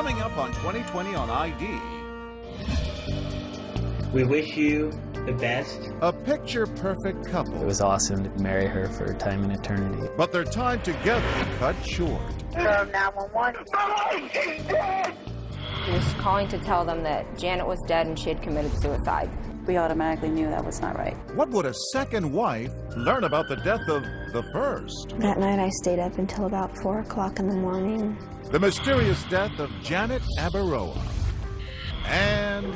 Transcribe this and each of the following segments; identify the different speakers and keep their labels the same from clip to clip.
Speaker 1: Coming up on 2020 on ID.
Speaker 2: We wish you the best.
Speaker 1: A picture-perfect couple.
Speaker 3: It was awesome to marry her for time and eternity.
Speaker 1: But their time together cut short.
Speaker 4: 911.
Speaker 5: He was calling to tell them that Janet was dead and she had committed suicide.
Speaker 6: We automatically knew that was not right.
Speaker 1: What would a second wife learn about the death of the first?
Speaker 7: That night I stayed up until about 4 o'clock in the morning.
Speaker 1: The mysterious death of Janet Abaroa. And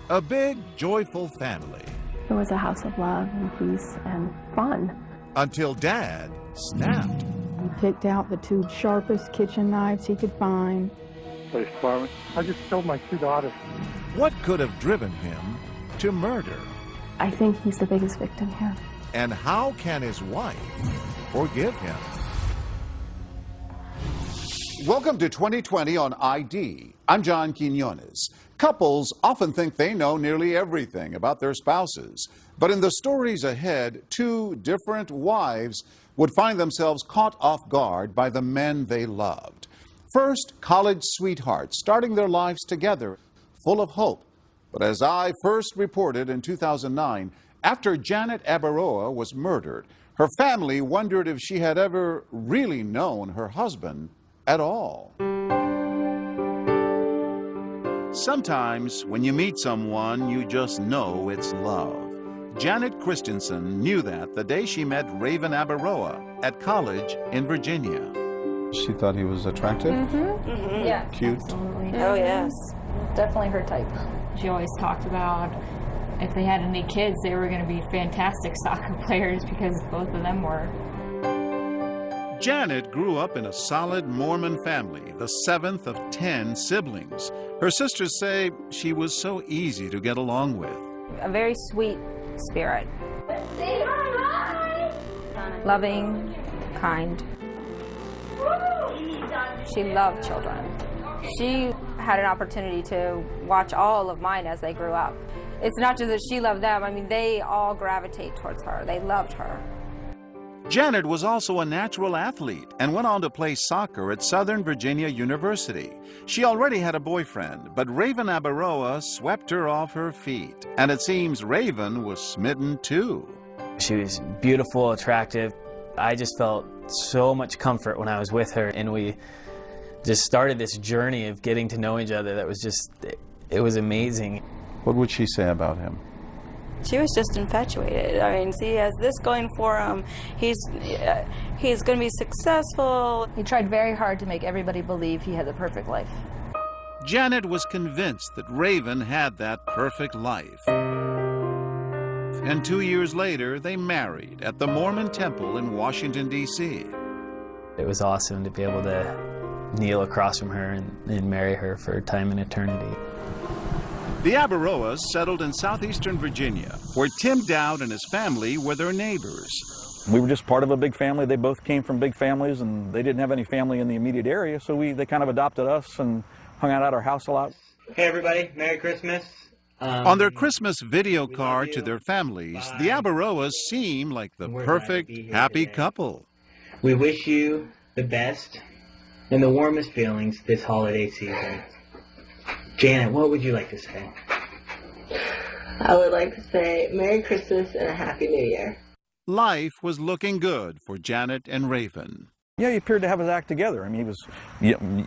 Speaker 1: a big, joyful family.
Speaker 8: It was a house of love and peace and fun.
Speaker 1: Until Dad snapped.
Speaker 8: He picked out the 2 sharpest kitchen knives he could find.
Speaker 9: Police department. I just killed my 2 daughters.
Speaker 1: What could have driven him to murder?
Speaker 8: I think he's the biggest victim here.
Speaker 1: And how can his wife forgive him? Welcome to 2020 on ID. I'm John Quinones. Couples often think they know nearly everything about their spouses. But in the stories ahead, 2 different wives would find themselves caught off guard by the men they loved. First, college sweethearts starting their lives together, full of hope. But as I first reported in 2009, after Janet Abaroa was murdered, her family wondered if she had ever really known her husband at all. Sometimes when you meet someone, you just know it's love. Janet Christensen knew that the day she met Raven Abaroa at college in Virginia.
Speaker 10: She thought he was attractive?
Speaker 5: Yeah.
Speaker 10: Cute?
Speaker 5: Absolutely.
Speaker 6: Oh, yes.
Speaker 5: Definitely her type.
Speaker 11: She always talked about if they had any kids, they were going to be fantastic soccer players because both of them were.
Speaker 1: Janet grew up in a solid Mormon family, the 7th of 10 siblings. Her sisters say she was so easy to get along with.
Speaker 5: A very sweet spirit. Loving, kind. She loved children. She had an opportunity to watch all of mine as they grew up. It's not just that she loved them, I mean, they all gravitate towards her. They loved her.
Speaker 1: Janet was also a natural athlete and went on to play soccer at Southern Virginia University. She already had a boyfriend, but Raven Abaroa swept her off her feet. And it seems Raven was smitten too.
Speaker 3: She was beautiful, attractive. I just felt so much comfort when I was with her, and we just started this journey of getting to know each other that was just, it was amazing.
Speaker 10: What would she say about him?
Speaker 6: She was just infatuated. I mean, he has this going for him. He's going to be successful.
Speaker 11: He tried very hard to make everybody believe he had the perfect life.
Speaker 1: Janet was convinced that Raven had that perfect life. And 2 years later, they married at the Mormon Temple in Washington, D.C.
Speaker 3: It was awesome to be able to kneel across from her and marry her for time and eternity.
Speaker 1: The Abaroas settled in southeastern Virginia, where Tim Dowd and his family were their neighbors.
Speaker 9: We were just part of a big family. They both came from big families, and they didn't have any family in the immediate area, so they kind of adopted us and hung out at our house a lot.
Speaker 2: Hey everybody, Merry Christmas.
Speaker 1: On their Christmas video card to their families, the Abaroas seem like the perfect, happy couple.
Speaker 2: We wish you the best and the warmest feelings this holiday season. Janet, what would you like to say?
Speaker 4: I would like to say Merry Christmas and a Happy New Year.
Speaker 1: Life was looking good for Janet and Raven.
Speaker 9: Yeah, he appeared to have his act together. I mean, he was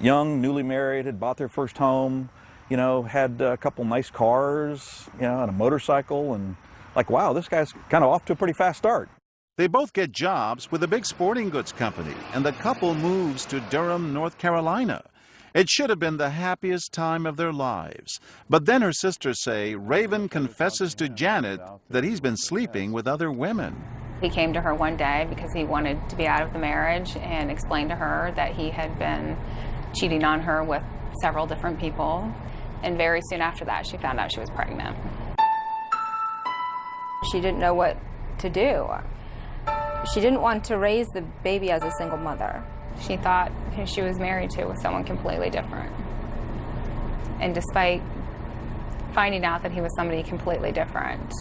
Speaker 9: young, newly married, had bought their first home, you know, had a couple nice cars, you know, and a motorcycle, and like, wow, this guy's kind of off to a pretty fast start.
Speaker 1: They both get jobs with a big sporting goods company, and the couple moves to Durham, North Carolina. It should have been the happiest time of their lives. But then her sisters say Raven confesses to Janet that he's been sleeping with other women.
Speaker 5: He came to her one day because he wanted to be out of the marriage and explained to her that he had been cheating on her with several different people. And very soon after that, she found out she was pregnant. She didn't know what to do. She didn't want to raise the baby as a single mother. She thought who she was married to was someone completely different. And despite finding out that he was somebody completely different,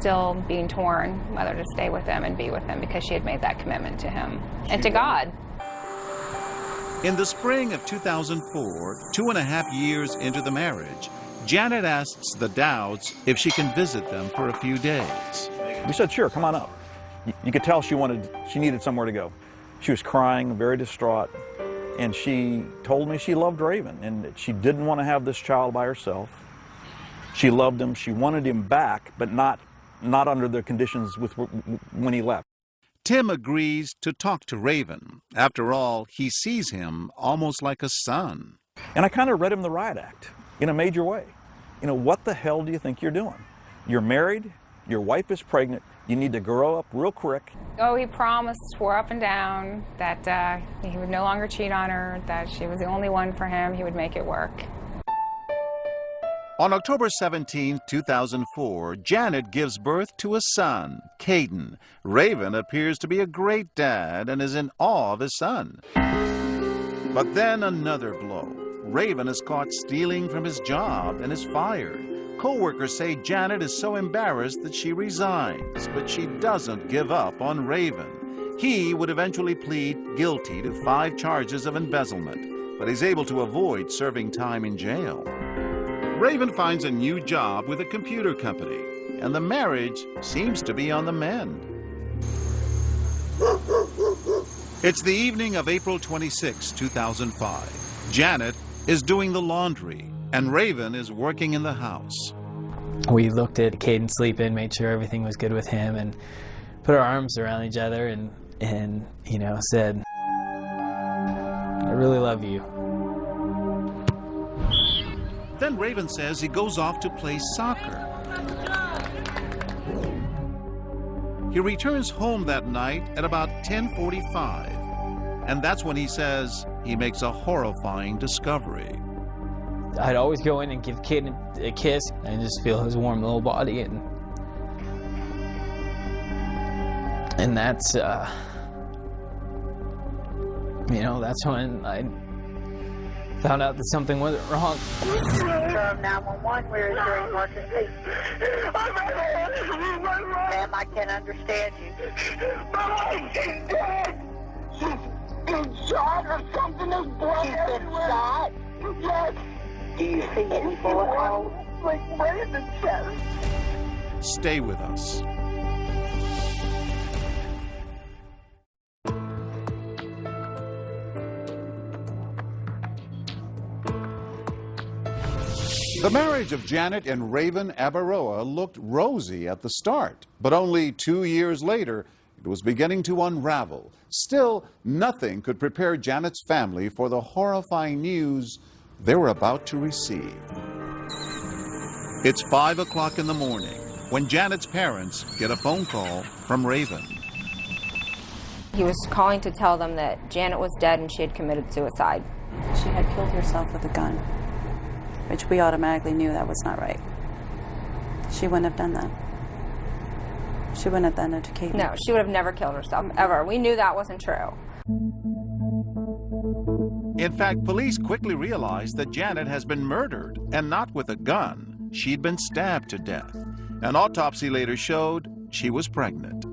Speaker 5: still being torn whether to stay with him and be with him because she had made that commitment to him and to God.
Speaker 1: In the spring of 2004, 2.5 years into the marriage, Janet asks the Dowds if she can visit them for a few days.
Speaker 9: We said, sure, come on up. You could tell she needed somewhere to go. She was crying, very distraught, and she told me she loved Raven and that she didn't want to have this child by herself. She loved him, she wanted him back, but not under the conditions when he left.
Speaker 1: Tim agrees to talk to Raven. After all, he sees him almost like a son.
Speaker 9: And I kind of read him the riot act in a major way. You know, what the hell do you think you're doing? You're married, your wife is pregnant, you need to grow up real quick.
Speaker 5: Oh, he promised, swore up and down that he would no longer cheat on her, that she was the only one for him, he would make it work.
Speaker 1: On October 17, 2004, Janet gives birth to a son, Caden. Raven appears to be a great dad and is in awe of his son. But then another blow. Raven is caught stealing from his job and is fired. Co-workers say Janet is so embarrassed that she resigns, but she doesn't give up on Raven. He would eventually plead guilty to 5 charges of embezzlement, but he's able to avoid serving time in jail. Raven finds a new job with a computer company, and the marriage seems to be on the mend. It's the evening of April 26, 2005. Janet is doing the laundry, and Raven is working in the house.
Speaker 3: We looked at Caden sleeping, made sure everything was good with him, and put our arms around each other and you know, said, "I really love you."
Speaker 1: Then Raven says he goes off to play soccer. He returns home that night at about 10:45, and that's when he says he makes a horrifying discovery.
Speaker 3: I'd always go in and give Caden a kiss and just feel his warm little body, and that's you know, that's when I found out that something wasn't wrong.
Speaker 12: From 911, where is your emergency? Ma'am, I can't understand you. My wife is dead. She's been shot or something is blood. She's been shot? Yes. Do you see any bullet holes? Like right in the chest.
Speaker 1: Stay with us. The marriage of Janet and Raven Abaroa looked rosy at the start, but only 2 years later, it was beginning to unravel. Still, nothing could prepare Janet's family for the horrifying news they were about to receive. It's 5 o'clock in the morning when Janet's parents get a phone call from Raven.
Speaker 5: He was calling to tell them that Janet was dead and she had committed suicide.
Speaker 6: She had killed herself with a gun, which we automatically knew that was not right. She wouldn't have done that. She wouldn't have done it to Caden.
Speaker 5: No, she would have never killed herself, ever. We knew that wasn't true.
Speaker 1: In fact, police quickly realized that Janet has been murdered, and not with a gun. She'd been stabbed to death. An autopsy later showed she was pregnant.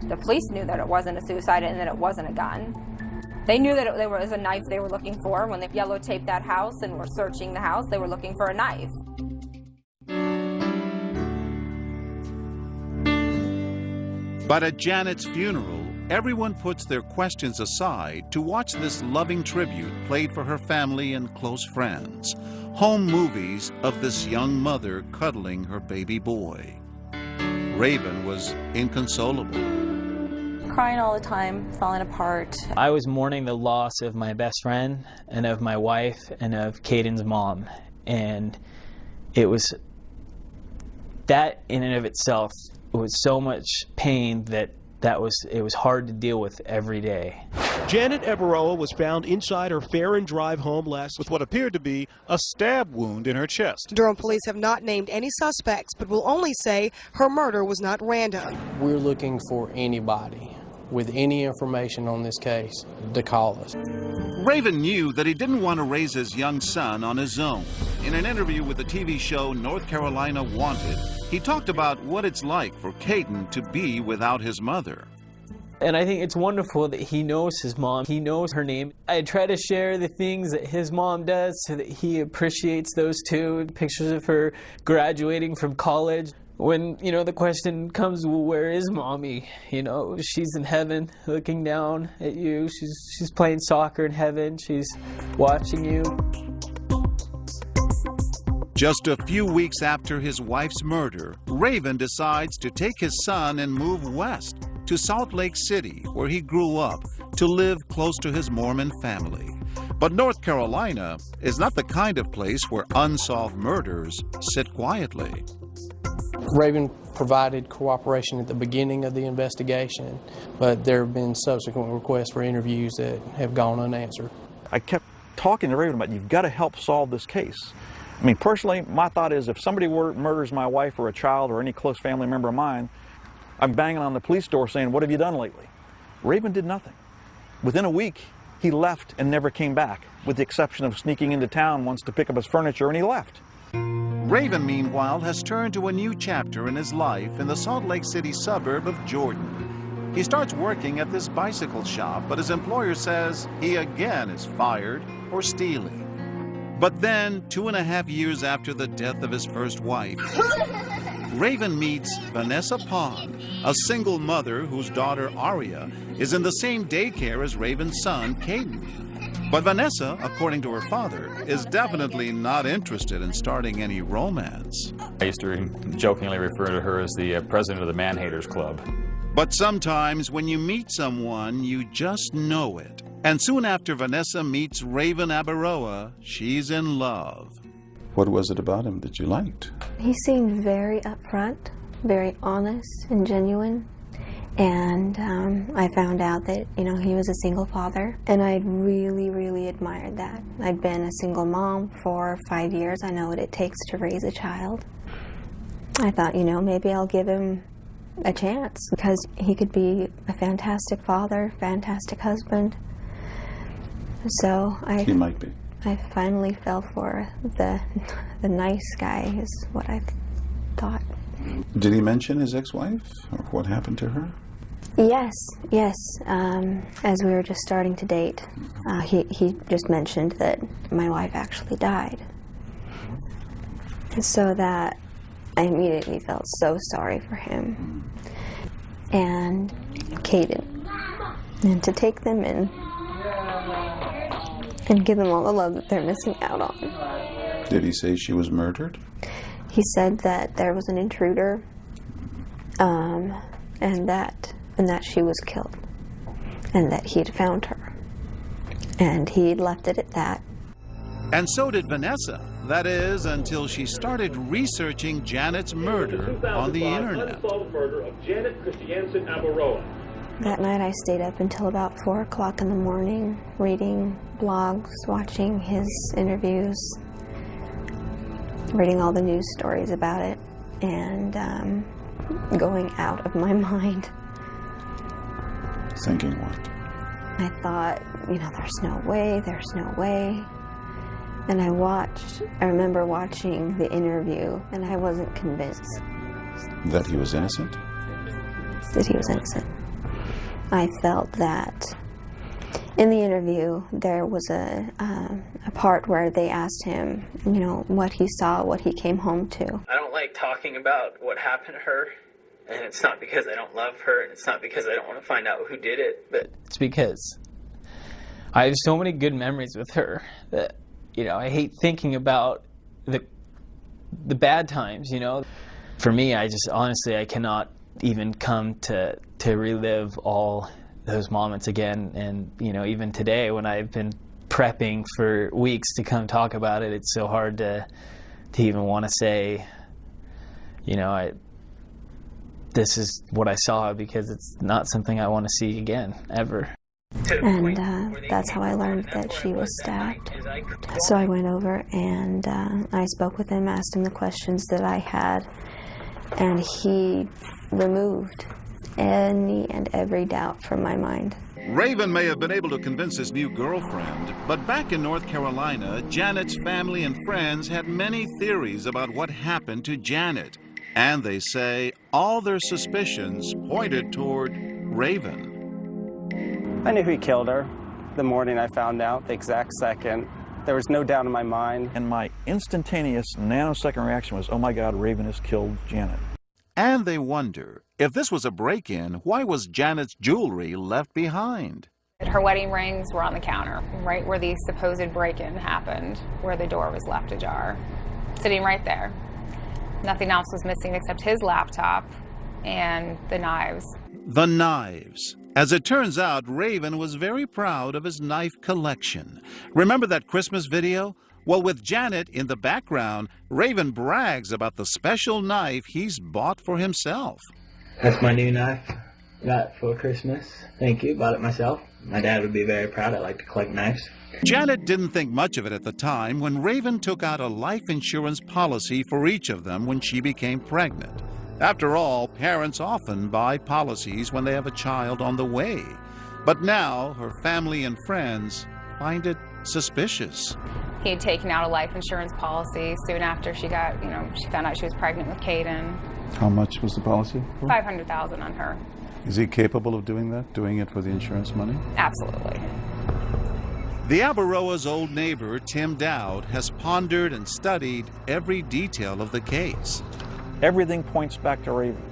Speaker 5: The police knew that it wasn't a suicide and that it wasn't a gun. They knew that there was a knife they were looking for. When they yellow taped that house and were searching the house, they were looking for a knife.
Speaker 1: But at Janet's funeral, everyone puts their questions aside to watch this loving tribute played for her family and close friends. Home movies of this young mother cuddling her baby boy. Raven was inconsolable.
Speaker 6: Crying all the time, falling apart.
Speaker 3: I was mourning the loss of my best friend and of my wife and of Caden's mom. And it was, that in and of itself was so much pain that it was hard to deal with every day.
Speaker 13: Janet Abaroa was found inside her Farron Drive home last with what appeared to be a stab wound in her chest.
Speaker 14: Durham police have not named any suspects, but will only say her murder was not random.
Speaker 15: We're looking for anybody with any information on this case to call us.
Speaker 1: Raven knew that he didn't want to raise his young son on his own. In an interview with the TV show North Carolina Wanted, he talked about what it's like for Caden to be without his mother.
Speaker 3: And I think it's wonderful that he knows his mom. He knows her name. I try to share the things that his mom does so that he appreciates those too. Pictures of her graduating from college. When, you know, the question comes, well, where is mommy? You know, she's in heaven looking down at you. She's playing soccer in heaven. She's watching you.
Speaker 1: Just a few weeks after his wife's murder, Raven decides to take his son and move west to Salt Lake City, where he grew up, to live close to his Mormon family. But North Carolina is not the kind of place where unsolved murders sit quietly.
Speaker 15: Raven provided cooperation at the beginning of the investigation, but there have been subsequent requests for interviews that have gone unanswered.
Speaker 9: I kept talking to Raven about, you've got to help solve this case. I mean, personally, my thought is if somebody murders my wife or a child or any close family member of mine, I'm banging on the police door saying, what have you done lately? Raven did nothing. Within a week, he left and never came back, with the exception of sneaking into town once to pick up his furniture, and he left.
Speaker 1: Raven, meanwhile, has turned to a new chapter in his life in the Salt Lake City suburb of Jordan. He starts working at this bicycle shop, but his employer says he again is fired for stealing. But then, 2.5 years after the death of his first wife, Raven meets Vanessa Pond, a single mother whose daughter Aria is in the same daycare as Raven's son, Caden. But Vanessa, according to her father, is definitely not interested in starting any romance.
Speaker 16: I used to jokingly refer to her as the president of the Man-Haters Club.
Speaker 1: But sometimes when you meet someone, you just know it. And soon after Vanessa meets Raven Abaroa, she's in love.
Speaker 10: What was it about him that you liked?
Speaker 7: He seemed very upfront, very honest and genuine. And I found out that, you know, he was a single father. And I really, really admired that. I'd been a single mom for 5 years. I know what it takes to raise a child. I thought, you know, maybe I'll give him a chance because he could be a fantastic father, fantastic husband. So
Speaker 10: He might be.
Speaker 7: I finally fell for the nice guy is what I thought.
Speaker 10: Did he mention his ex-wife or what happened to her?
Speaker 7: Yes. As we were just starting to date, he just mentioned that my wife actually died. And so that I immediately felt so sorry for him and Caden, and to take them in and give them all the love that they're missing out on.
Speaker 10: Did he say she was murdered?
Speaker 7: He said that there was an intruder, and that she was killed, and that he'd found her, and he'd left it at that.
Speaker 1: And so did Vanessa. That is, until she started researching Janet's murder on the internet.
Speaker 17: Murder of Janet Christiansen Abaroa.
Speaker 7: That night I stayed up until about 4 o'clock in the morning, reading blogs, watching his interviews, reading all the news stories about it, and going out of my mind.
Speaker 10: Thinking what?
Speaker 7: I thought, you know, there's no way. And I remember watching the interview, and I wasn't convinced.
Speaker 10: That he was innocent?
Speaker 7: That he was innocent. I felt that in the interview there was a part where they asked him, you know, what he saw, what he came home to.
Speaker 3: I don't like talking about what happened to her, and it's not because I don't love her, and it's not because I don't want to find out who did it, but it's because I have so many good memories with her that, you know, I hate thinking about the bad times, you know. For me, I just, honestly, I cannot even come to relive all those moments again. And, you know, even today when I've been prepping for weeks to come talk about it, it's so hard to even want to say, you know, this is what I saw, because it's not something I want to see again, ever.
Speaker 7: And that's how I learned that she was stabbed. So I went over and I spoke with him, asked him the questions that I had, and he removed any and every doubt from my mind.
Speaker 1: Raven may have been able to convince his new girlfriend, but back in North Carolina, Janet's family and friends had many theories about what happened to Janet. And they say all their suspicions pointed toward Raven.
Speaker 18: I knew he killed her the morning I found out, the exact second. There was no doubt in my mind.
Speaker 9: And my instantaneous nanosecond reaction was, oh my God, Raven has killed Janet.
Speaker 1: And they wonder, if this was a break-in, why was Janet's jewelry left behind?
Speaker 5: Her wedding rings were on the counter, right where the supposed break-in happened, where the door was left ajar. Sitting right there. Nothing else was missing except his laptop and the knives.
Speaker 1: The knives. As it turns out, Raven was very proud of his knife collection. Remember that Christmas video? Well, with Janet in the background, Raven brags about the special knife he's bought for himself.
Speaker 2: That's my new knife. Got it for Christmas. Thank you. Bought it myself. My dad would be very proud. I like to collect knives.
Speaker 1: Janet didn't think much of it at the time when Raven took out a life insurance policy for each of them when she became pregnant. After all, parents often buy policies when they have a child on the way. But now her family and friends find it suspicious.
Speaker 5: He had taken out a life insurance policy soon after she got, she found out she was pregnant with Caden.
Speaker 10: How much was the policy for?
Speaker 5: $500,000 on her.
Speaker 10: Is he capable of doing that, doing it for the insurance money?
Speaker 5: Absolutely.
Speaker 1: The Abaroa's old neighbor, Tim Dowd, has pondered and studied every detail of the case.
Speaker 9: Everything points back to Raven.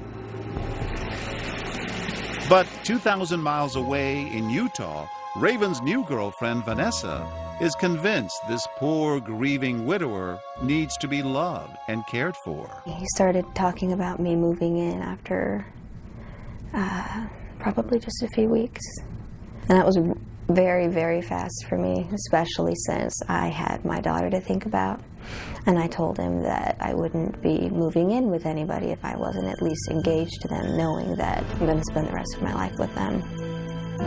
Speaker 1: But 2,000 miles away in Utah, Raven's new girlfriend, Vanessa, is convinced this poor, grieving widower needs to be loved and cared for.
Speaker 7: He started talking about me moving in after probably just a few weeks. And that was very, very fast for me, especially since I had my daughter to think about. And I told him that I wouldn't be moving in with anybody if I wasn't at least engaged to them, knowing that I'm going to spend the rest of my life with them.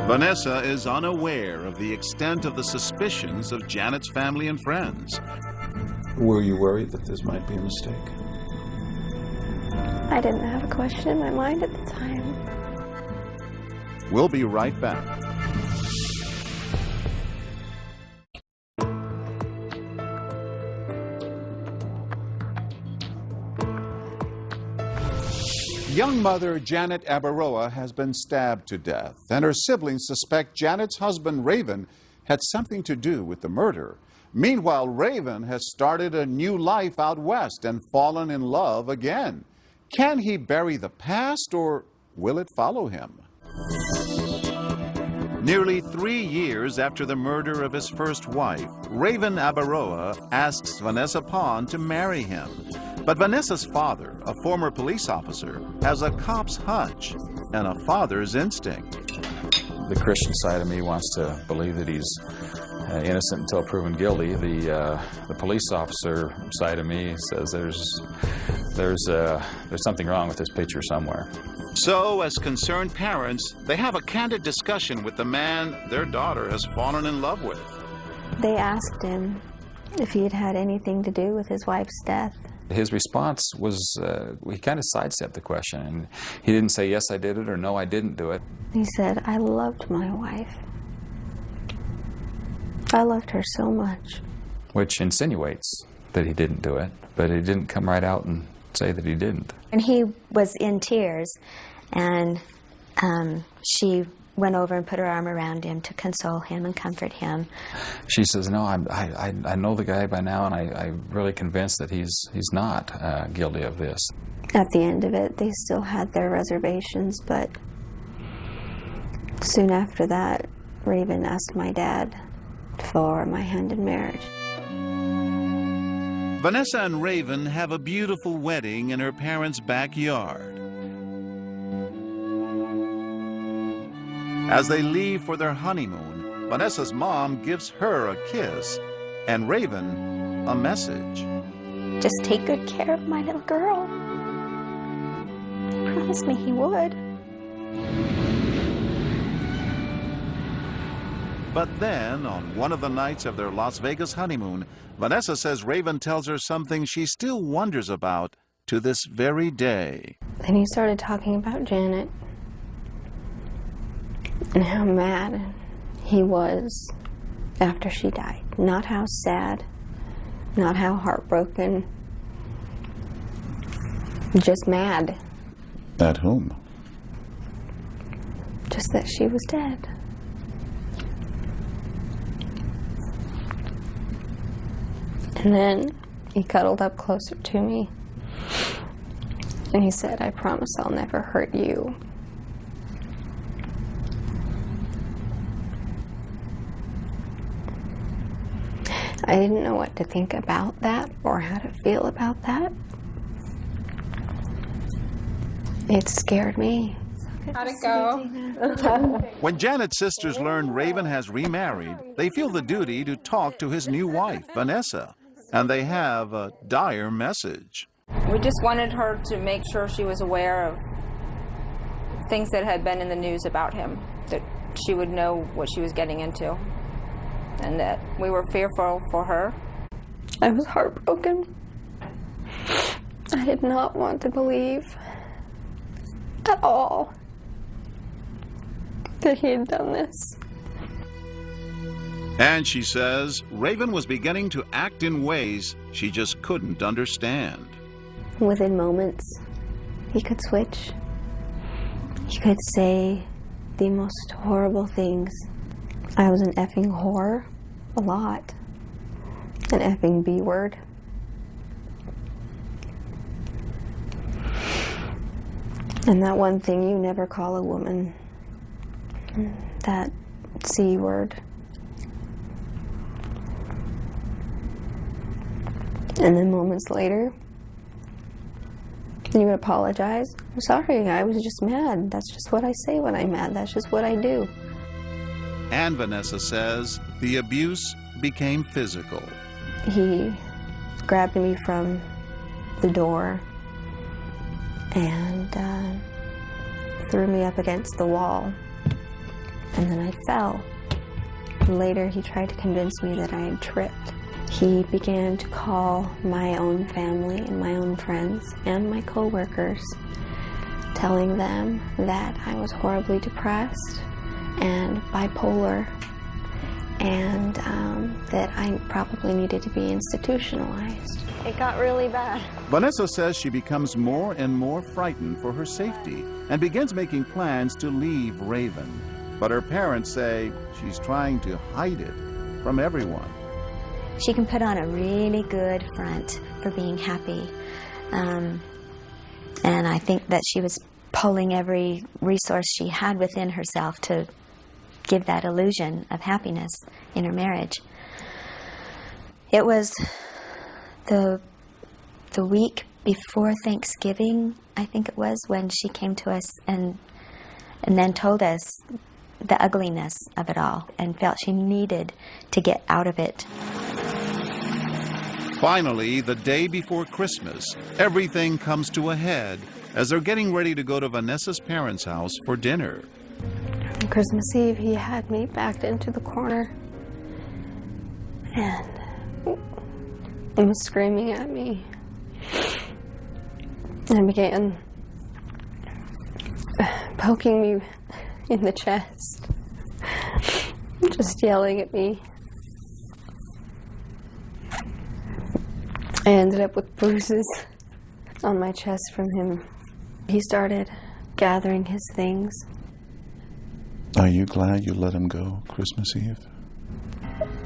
Speaker 1: Vanessa is unaware of the extent of the suspicions of Janet's family and friends.
Speaker 10: Were you worried that this might be a mistake?
Speaker 7: I didn't have a question in my mind at the time.
Speaker 1: We'll be right back. Young mother Janet Abaroa has been stabbed to death, and her siblings suspect Janet's husband, Raven, had something to do with the murder. Meanwhile, Raven has started a new life out west and fallen in love again. Can he bury the past, or will it follow him? Nearly 3 years after the murder of his first wife, Raven Abaroa asks Vanessa Pond to marry him. But Vanessa's father, a former police officer, has a cop's hunch and a father's instinct.
Speaker 16: The Christian side of me wants to believe that he's innocent until proven guilty. The police officer side of me says there's something wrong with this picture somewhere.
Speaker 1: So, as concerned parents, they have a candid discussion with the man their daughter has fallen in love with.
Speaker 7: They asked him if he had had anything to do with his wife's death.
Speaker 16: His response was, he kind of sidestepped the question, and he didn't say, yes, I did it, or no, I didn't do it.
Speaker 7: He said, I loved my wife. I loved her so much.
Speaker 16: Which insinuates that he didn't do it, but he didn't come right out and say that he didn't.
Speaker 19: And he was in tears, and she went over and put her arm around him to console him and comfort him.
Speaker 16: She says, no, I know the guy by now, and I'm really convinced that he's not guilty of this.
Speaker 7: At the end of it, they still had their reservations, but soon after that, Raven asked my dad for my hand in marriage.
Speaker 1: Vanessa and Raven have a beautiful wedding in her parents' backyard. As they leave for their honeymoon, Vanessa's mom gives her a kiss and Raven a message.
Speaker 19: Just take good care of my little girl. He promised me he would.
Speaker 1: But then, on one of the nights of their Las Vegas honeymoon, Vanessa says Raven tells her something she still wonders about to this very day.
Speaker 7: Then he started talking about Janet and how mad he was after she died. Not how sad, not how heartbroken, just mad.
Speaker 10: At whom?
Speaker 7: Just that she was dead. And then he cuddled up closer to me. And he said, "I promise I'll never hurt you." I didn't know what to think about that or how to feel about that. It scared me.
Speaker 5: How'd it go?
Speaker 1: When Janet's sisters learn Raven has remarried, they feel the duty to talk to his new wife, Vanessa, and they have a dire message.
Speaker 5: We just wanted her to make sure she was aware of things that had been in the news about him, that she would know what she was getting into, and that we were fearful for her.
Speaker 7: I was heartbroken. I did not want to believe at all that he had done this.
Speaker 1: And she says Raven was beginning to act in ways she just couldn't understand.
Speaker 7: Within moments, he could switch. He could say the most horrible things. I was an effing whore, a lot. An effing B word. And that one thing you never call a woman. That C word. And then moments later, you would apologize. "I'm sorry, I was just mad. That's just what I say when I'm mad. That's just what I do."
Speaker 1: And Vanessa says the abuse became physical.
Speaker 7: He grabbed me from the door and threw me up against the wall. And then I fell. Later, he tried to convince me that I had tripped. He began to call my own family and my own friends and my co-workers, telling them that I was horribly depressed and bipolar, and that I probably needed to be institutionalized. It got really bad.
Speaker 1: Vanessa says she becomes more and more frightened for her safety and begins making plans to leave Raven. But her parents say she's trying to hide it from everyone.
Speaker 19: She can put on a really good front for being happy. And I think that she was pulling every resource she had within herself to give that illusion of happiness in her marriage. It was the week before Thanksgiving, I think it was, when she came to us and then told us the ugliness of it all and felt she needed to get out of it.
Speaker 1: Finally, the day before Christmas, everything comes to a head as they're getting ready to go to Vanessa's parents' house for dinner.
Speaker 7: On Christmas Eve, he had me backed into the corner and was screaming at me and began poking me in the chest, just yelling at me. I ended up with bruises on my chest from him. He started gathering his things.
Speaker 10: Are you glad you let him go Christmas Eve?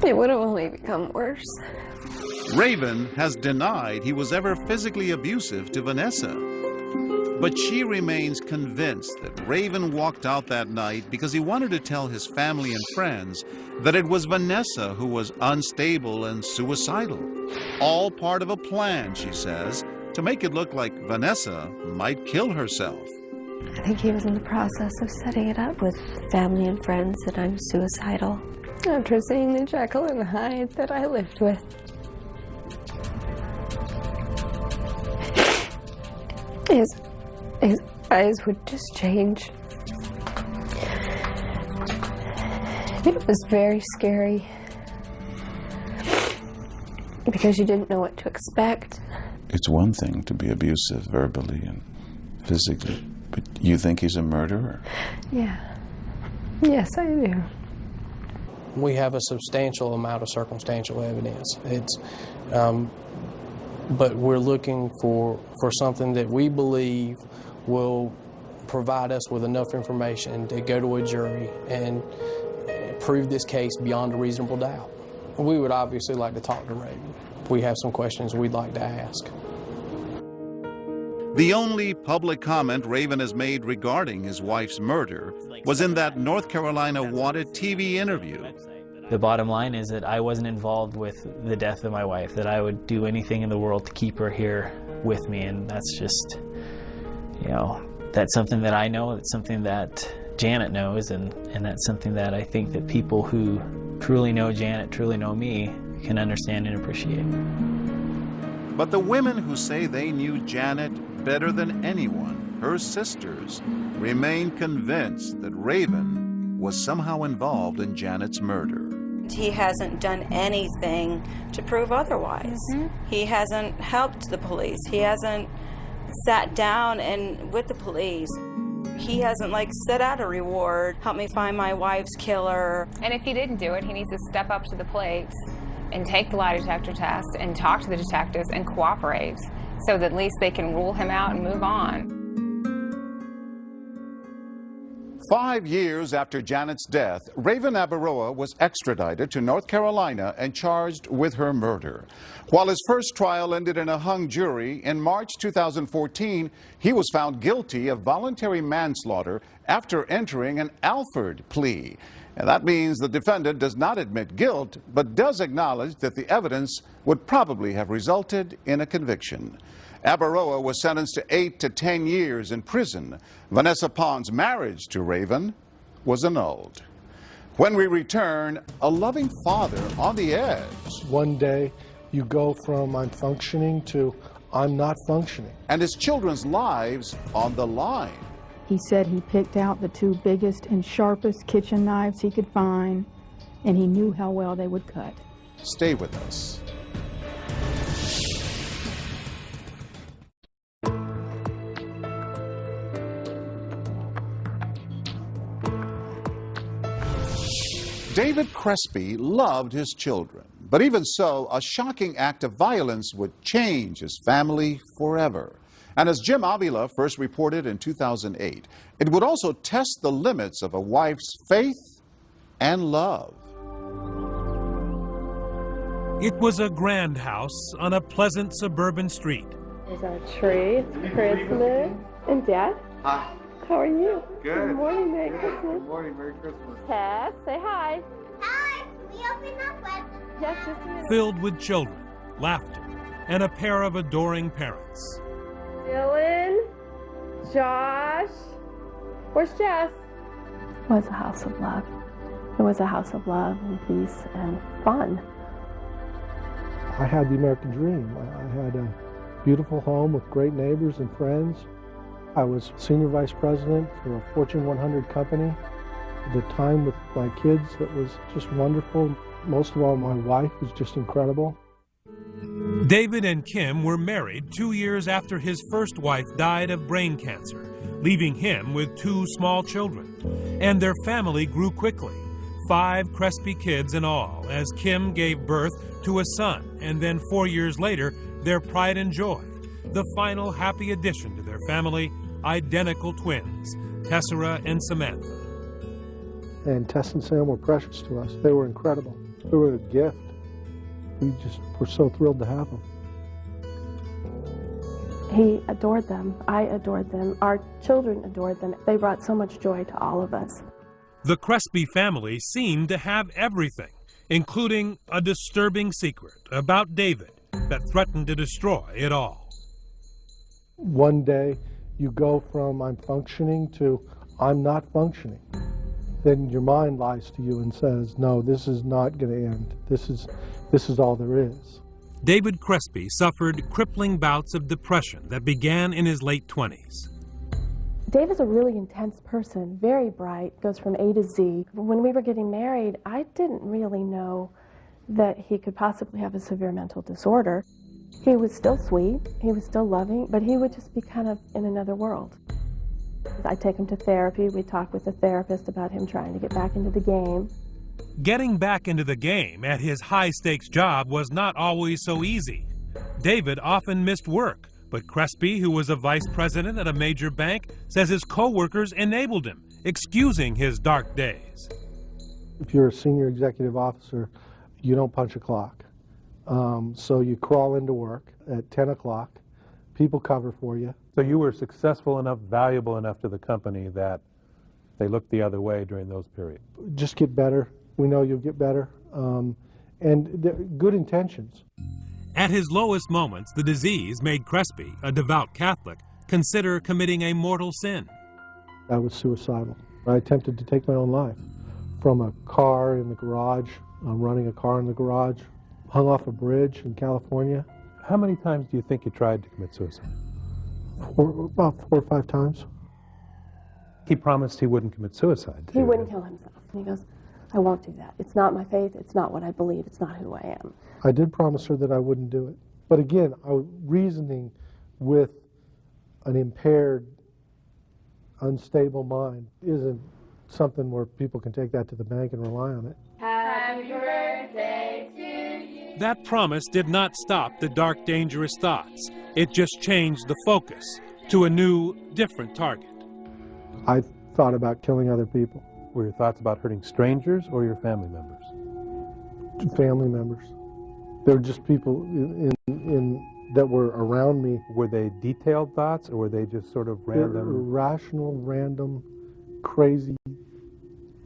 Speaker 7: It would have only become worse.
Speaker 1: Raven has denied he was ever physically abusive to Vanessa. But she remains convinced that Raven walked out that night because he wanted to tell his family and friends that it was Vanessa who was unstable and suicidal. All part of a plan, she says, to make it look like Vanessa might kill herself.
Speaker 7: I think he was in the process of setting it up with family and friends that I'm suicidal. After seeing the Jekyll and Hyde that I lived with. His eyes would just change. It was very scary because you didn't know what to expect.
Speaker 10: It's one thing to be abusive verbally and physically, but you think he's a murderer?
Speaker 7: Yeah. Yes, I do.
Speaker 15: We have a substantial amount of circumstantial evidence. But we're looking for something that we believe will provide us with enough information to go to a jury and prove this case beyond a reasonable doubt. We would obviously like to talk to Raven. we have some questions we'd like to ask.
Speaker 1: The only public comment Raven has made regarding his wife's murder was in that North Carolina Wanted TV interview.
Speaker 3: The bottom line is that I wasn't involved with the death of my wife, that I would do anything in the world to keep her here with me, and that's just, you know, that's something that I know, it's something that Janet knows, and that's something that I think that people who truly know Janet, truly know me, can understand and appreciate.
Speaker 1: But the women who say they knew Janet better than anyone, her sisters, remain convinced that Raven was somehow involved in Janet's murder.
Speaker 6: He hasn't done anything to prove otherwise. He hasn't helped the police. He hasn't sat down and with the police. He hasn't set out a reward, help me find my wife's killer.
Speaker 5: And if he didn't do it, he needs to step up to the plate and take the lie detector test and talk to the detectives and cooperate so that at least they can rule him out and move on.
Speaker 1: 5 years after Janet's death, Raven Abaroa was extradited to North Carolina and charged with her murder. While his first trial ended in a hung jury, in March 2014, he was found guilty of voluntary manslaughter after entering an Alford plea. And that means the defendant does not admit guilt, but does acknowledge that the evidence would probably have resulted in a conviction. Abaroa was sentenced to 8 to 10 years in prison. Vanessa Pond's marriage to Raven was annulled. When we return, a loving father on the edge.
Speaker 20: One day you go from I'm functioning to I'm not functioning.
Speaker 1: And his children's lives on the line.
Speaker 8: He said he picked out the 2 biggest and sharpest kitchen knives he could find, and he knew how well they would cut.
Speaker 1: Stay with us. David Crespi loved his children, but even so, a shocking act of violence would change his family forever. And as Jim Avila first reported in 2008, it would also test the limits of a wife's faith and love.
Speaker 21: It was a grand house on a pleasant suburban street.
Speaker 22: There's our tree. It's Christmas. And Dad?
Speaker 23: Hi.
Speaker 22: How are you?
Speaker 23: Good.
Speaker 22: Good morning, Merry Christmas.
Speaker 23: Good morning, Merry Christmas.
Speaker 22: Tess, say hi.
Speaker 12: Hi, we open up presents.
Speaker 22: Yes, just a minute.
Speaker 21: Filled with children, laughter, and a pair of adoring parents.
Speaker 22: Dylan, Josh, where's Jess? It was a house of love. It was a house of love and peace and fun.
Speaker 20: I had the American dream. I had a beautiful home with great neighbors and friends. I was senior vice president for a Fortune 100 company. The time with my kids, that was just wonderful. Most of all, my wife was just incredible.
Speaker 21: David and Kim were married 2 years after his first wife died of brain cancer, leaving him with 2 small children. And their family grew quickly, 5 Crespi kids in all, as Kim gave birth to a son, and then 4 years later, their pride and joy, the final happy addition to their family, identical twins, Tessera and Samantha.
Speaker 20: And Tess and Sam were precious to us. They were incredible. They were a gift. We just were so thrilled to have them.
Speaker 22: He adored them. I adored them. Our children adored them. They brought so much joy to all of us.
Speaker 21: The Crespi family seemed to have everything, including a disturbing secret about David that threatened to destroy it all.
Speaker 20: One day you go from I'm functioning to I'm not functioning. Then your mind lies to you and says, no, this is not going to end. This is all there is.
Speaker 21: David Crespi suffered crippling bouts of depression that began in his late 20s.
Speaker 22: Dave is a really intense person, very bright, goes from A to Z. When we were getting married, I didn't really know that he could possibly have a severe mental disorder. He was still sweet, he was still loving, but he would just be kind of in another world. I'd take him to therapy, we'd talk with the therapist about him trying to get back into the game.
Speaker 21: Getting back into the game at his high-stakes job was not always so easy. David often missed work, but Crespi, who was a vice president at a major bank, says his co-workers enabled him, excusing his dark days.
Speaker 20: If you're a senior executive officer, you don't punch a clock. So you crawl into work at 10 o'clock. People cover for you.
Speaker 4: So you were successful enough, valuable enough to the company that they looked the other way during those periods?
Speaker 20: Just get better. We know you'll get better. And good intentions.
Speaker 21: At his lowest moments, the disease made Crespi, a devout Catholic, consider committing a mortal sin.
Speaker 20: I was suicidal. I attempted to take my own life from a car in the garage, running a car in the garage, hung off a bridge in California.
Speaker 4: How many times do you think you tried to commit suicide?
Speaker 20: About 4 or 5 times.
Speaker 4: He promised he wouldn't commit suicide.
Speaker 22: He wouldn't kill himself. And he goes, I won't do that. It's not my faith. It's not what I believe. It's not who I am.
Speaker 20: I did promise her that I wouldn't do it. But again, I was reasoning with an impaired, unstable mind isn't something where people can take that to the bank and rely on it.
Speaker 12: Happy birthday to you.
Speaker 21: That promise did not stop the dark, dangerous thoughts. It just changed the focus to a new, different target.
Speaker 20: I thought about killing other people.
Speaker 4: Were your thoughts about hurting strangers or your family members?
Speaker 20: Family members. They were just people that were around me.
Speaker 4: Were they detailed thoughts, or were they just sort of random?
Speaker 20: Irrational, random, crazy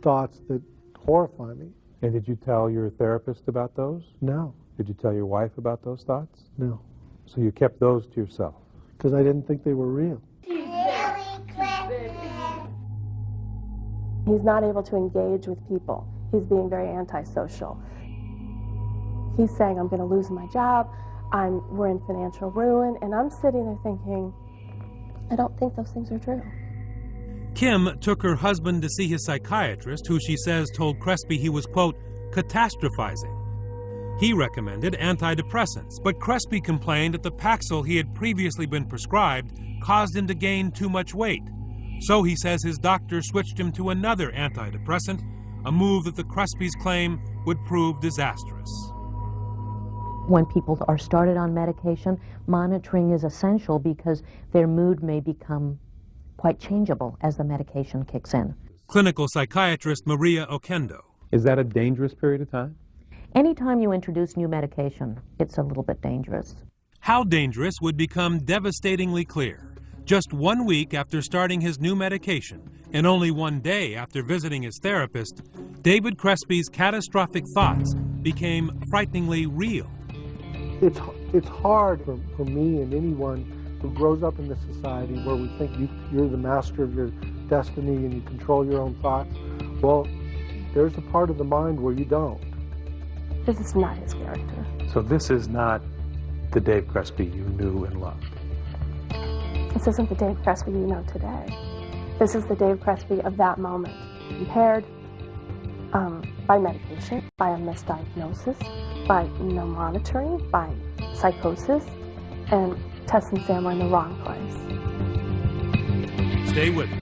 Speaker 20: thoughts that horrify me.
Speaker 4: And did you tell your therapist about those?
Speaker 20: No.
Speaker 4: Did you tell your wife about those thoughts?
Speaker 20: No.
Speaker 4: So you kept those to yourself?
Speaker 20: Because I didn't think they were real.
Speaker 22: He's not able to engage with people. He's being very antisocial. He's saying, I'm going to lose my job, we're in financial ruin, and I'm sitting there thinking, I don't think those things are true.
Speaker 21: Kim took her husband to see his psychiatrist, who she says told Crespi he was, quote, catastrophizing. He recommended antidepressants, but Crespi complained that the Paxil he had previously been prescribed caused him to gain too much weight. So he says his doctor switched him to another antidepressant, a move that the Crespis claim would prove disastrous.
Speaker 11: When people are started on medication, monitoring is essential because their mood may become quite changeable as the medication kicks in.
Speaker 21: Clinical psychiatrist Maria Oquendo.
Speaker 4: Is that a dangerous period of time?
Speaker 11: Anytime you introduce new medication, it's a little bit dangerous.
Speaker 21: How dangerous would become devastatingly clear. Just 1 week after starting his new medication, and only 1 day after visiting his therapist, David Crespi's catastrophic thoughts became frighteningly real.
Speaker 20: It's hard for me and anyone who grows up in this society where we think you're the master of your destiny and you control your own thoughts. Well, there's a part of the mind where you don't.
Speaker 22: This is not his character.
Speaker 4: So this is not the Dave Crespi you knew and loved?
Speaker 22: This isn't the Dave Crespi you know today. This is the Dave Crespi of that moment. Impaired by medication, by a misdiagnosis, by no monitoring, by psychosis, and Tess and Sam were in the wrong place.
Speaker 21: Stay with me.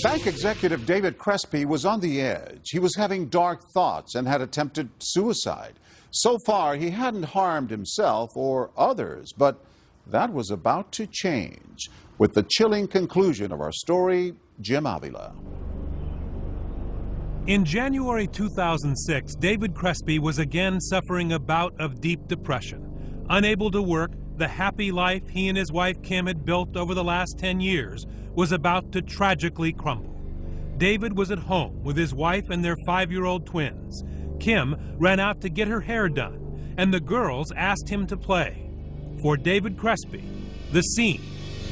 Speaker 1: Bank executive David Crespi was on the edge. He was having dark thoughts and had attempted suicide. So far, he hadn't harmed himself or others, but that was about to change. With the chilling conclusion of our story, Jim Avila.
Speaker 21: In January 2006, David Crespi was again suffering a bout of deep depression. Unable to work, the happy life he and his wife Kim had built over the last 10 years was about to tragically crumble. David was at home with his wife and their 5-year-old twins. Kim ran out to get her hair done, and the girls asked him to play. For David Crespi, the scene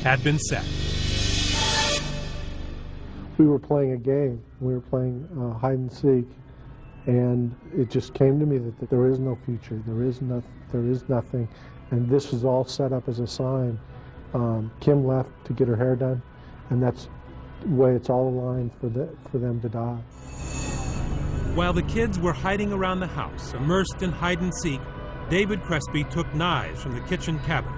Speaker 21: had been set.
Speaker 20: We were playing a game. We were playing hide and seek, and it just came to me that there is no future. There is nothing, and this is all set up as a sign. Kim left to get her hair done, and that's the way it's all aligned for them to die.
Speaker 21: While the kids were hiding around the house, immersed in hide and seek, David Crespi took knives from the kitchen cabinet.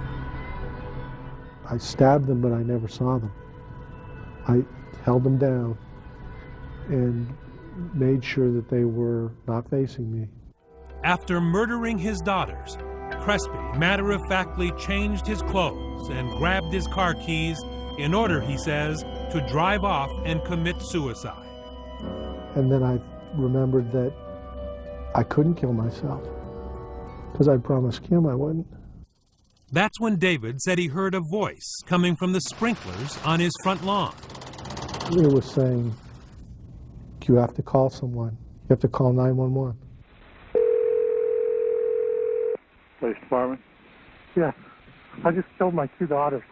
Speaker 20: I stabbed them, but I never saw them. I held them down and made sure that they were not facing me.
Speaker 21: After murdering his daughters, Crespi matter-of-factly changed his clothes and grabbed his car keys in order, he says, to drive off and commit suicide.
Speaker 20: And then I remembered that I couldn't kill myself because I promised Kim I wouldn't.
Speaker 21: That's when David said he heard a voice coming from the sprinklers on his front lawn.
Speaker 20: It was saying, you have to call someone. You have to call 911.
Speaker 13: Police department?
Speaker 20: Yeah, I just killed my 2 daughters.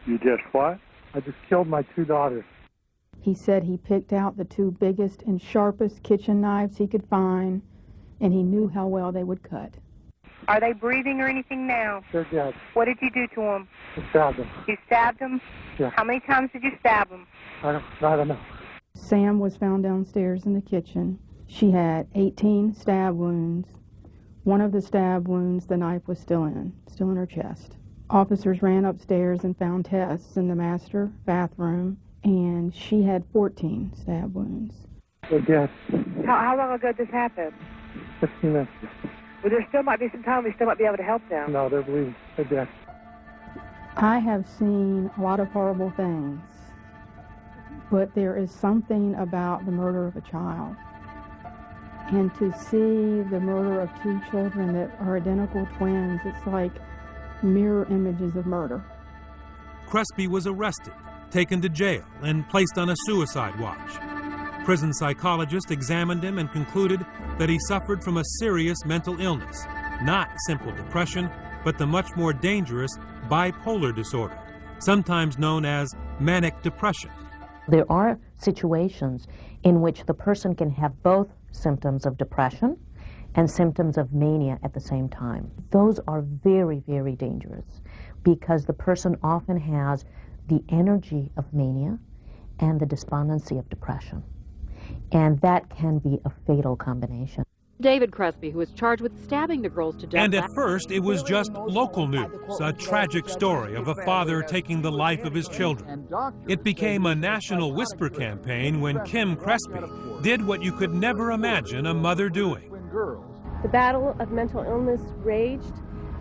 Speaker 13: You just what?
Speaker 20: I just killed my 2 daughters.
Speaker 8: He said he picked out the 2 biggest and sharpest kitchen knives he could find, and he knew how well they would cut.
Speaker 14: Are they breathing or anything now?
Speaker 20: They're dead.
Speaker 14: What did you do to them?
Speaker 20: I stabbed them.
Speaker 14: You stabbed them?
Speaker 20: Yeah.
Speaker 14: How many times did you stab them?
Speaker 20: I don't know.
Speaker 8: Sam was found downstairs in the kitchen. She had 18 stab wounds. One of the stab wounds, the knife was still in her chest. Officers ran upstairs and found Tess in the master bathroom, and she had 14 stab wounds.
Speaker 20: They're dead.
Speaker 14: How long ago did this happen?
Speaker 20: 15 minutes.
Speaker 14: Well, there still might be some time. We still might be able to help them.
Speaker 20: No, they're bleeding. They're dead.
Speaker 8: I have seen a lot of horrible things, but there is something about the murder of a child. And to see the murder of 2 children that are identical twins, it's like mirror images of murder.
Speaker 21: Crespi was arrested, taken to jail, and placed on a suicide watch. Prison psychologists examined him and concluded that he suffered from a serious mental illness, not simple depression, but the much more dangerous bipolar disorder, sometimes known as manic depression.
Speaker 11: There are situations in which the person can have both symptoms of depression and symptoms of mania at the same time. Those are very, very dangerous because the person often has the energy of mania and the despondency of depression. And that can be a fatal combination.
Speaker 23: David Crespi, who was charged with stabbing the girls to death.
Speaker 21: And at first, it was just local news, a tragic story of a father taking the life of his children. It became a national whisper campaign when Kim Crespi did what you could never imagine a mother doing.
Speaker 22: The battle of mental illness raged,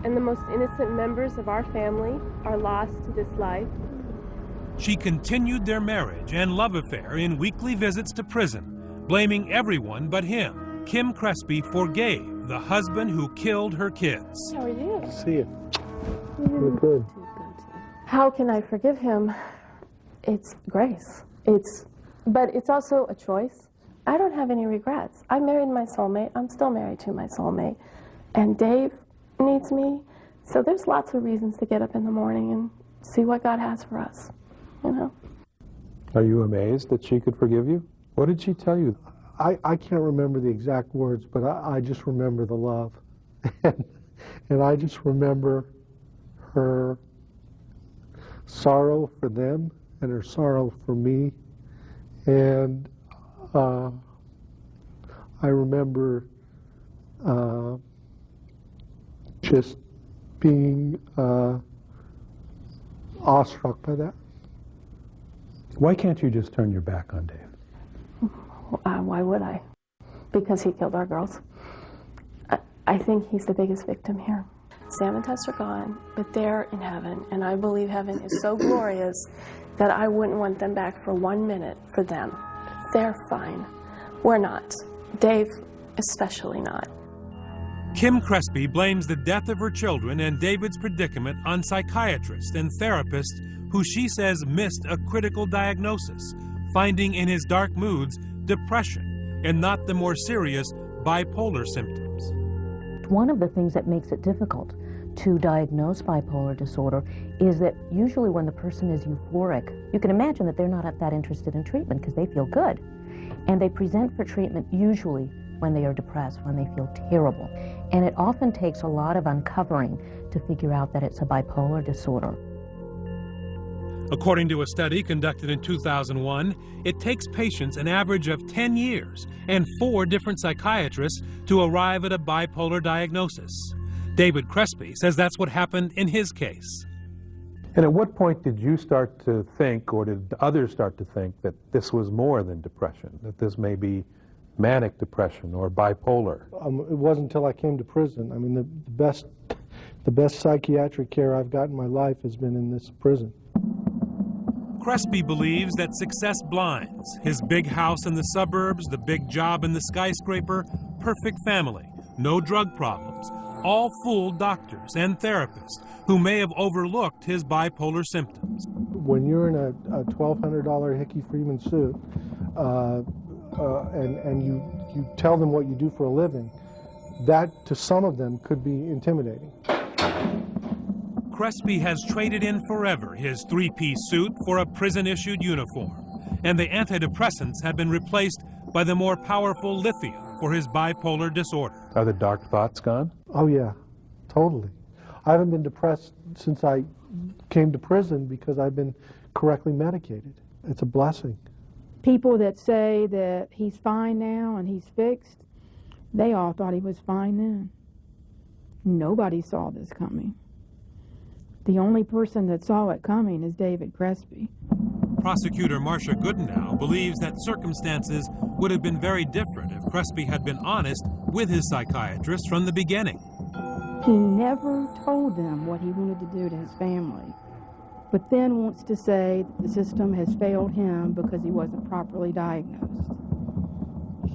Speaker 22: and the most innocent members of our family are lost to this life.
Speaker 21: She continued their marriage and love affair in weekly visits to prison, blaming everyone but him. Kim Crespi forgave the husband who killed her kids.
Speaker 22: How are you?
Speaker 20: See you. You're good.
Speaker 22: How can I forgive him? It's grace. But it's also a choice. I don't have any regrets. I married my soulmate. I'm still married to my soulmate. And Dave needs me. So there's lots of reasons to get up in the morning and see what God has for us, you know.
Speaker 4: Are you amazed that she could forgive you? What did she tell you?
Speaker 20: I can't remember the exact words, but I just remember the love. And I just remember her sorrow for them and her sorrow for me. And I remember just being awestruck by that.
Speaker 4: Why can't you just turn your back on Dave?
Speaker 22: Why would I? Because he killed our girls. I think he's the biggest victim here. Sam and Tess are gone, but they're in heaven, and I believe heaven is so glorious that I wouldn't want them back for 1 minute for them. They're fine. We're not. Dave, especially not.
Speaker 21: Kim Crespi blames the death of her children and David's predicament on psychiatrists and therapists who she says missed a critical diagnosis, finding in his dark moods depression and not the more serious bipolar symptoms.
Speaker 11: One of the things that makes it difficult to diagnose bipolar disorder is that usually when the person is euphoric, you can imagine that they're not that interested in treatment because they feel good. And they present for treatment usually when they are depressed, when they feel terrible. And it often takes a lot of uncovering to figure out that it's a bipolar disorder.
Speaker 21: According to a study conducted in 2001, it takes patients an average of 10 years and 4 different psychiatrists to arrive at a bipolar diagnosis. David Crespi says that's what happened in his case.
Speaker 4: And at what point did you start to think, or did others start to think, that this was more than depression, that this may be manic depression or bipolar?
Speaker 20: It wasn't until I came to prison. I mean, the best psychiatric care I've got in my life has been in this prison.
Speaker 21: Crespi believes that success blinds. His big house in the suburbs, the big job in the skyscraper, perfect family, no drug problems, all fooled doctors and therapists who may have overlooked his bipolar symptoms.
Speaker 20: When you're in a $1,200 Hickey Freeman suit and you tell them what you do for a living, that to some of them could be intimidating.
Speaker 21: Crespi has traded in forever his three-piece suit for a prison-issued uniform, and the antidepressants have been replaced by the more powerful lithium for his bipolar disorder.
Speaker 4: Are the dark thoughts gone?
Speaker 20: Oh yeah, totally. I haven't been depressed since I came to prison because I've been correctly medicated. It's a blessing.
Speaker 8: People that say that he's fine now and he's fixed, they all thought he was fine then. Nobody saw this coming. The only person that saw it coming is David Crespi.
Speaker 21: Prosecutor Marcia Goodenow believes that circumstances would have been very different if Crespi had been honest with his psychiatrist from the beginning.
Speaker 8: He never told them what he wanted to do to his family, but then wants to say that the system has failed him because he wasn't properly diagnosed.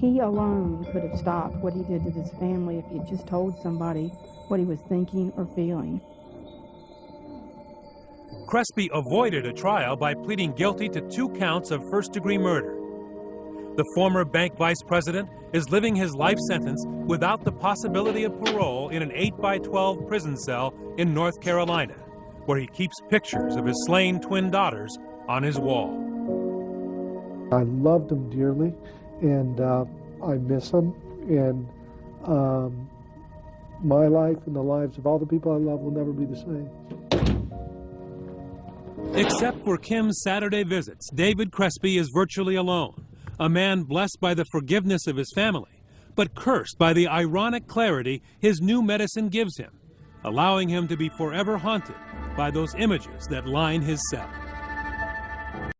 Speaker 8: He alone could have stopped what he did to his family if he had just told somebody what he was thinking or feeling.
Speaker 21: Crespi avoided a trial by pleading guilty to 2 counts of first-degree murder. The former bank vice president is living his life sentence without the possibility of parole in an 8x12 prison cell in North Carolina, where he keeps pictures of his slain twin daughters on his wall.
Speaker 20: I loved him dearly, and I miss him, and my life and the lives of all the people I love will never be the same.
Speaker 21: Except for Kim's Saturday visits, David Crespi is virtually alone, a man blessed by the forgiveness of his family, but cursed by the ironic clarity his new medicine gives him, allowing him to be forever haunted by those images that line his cell.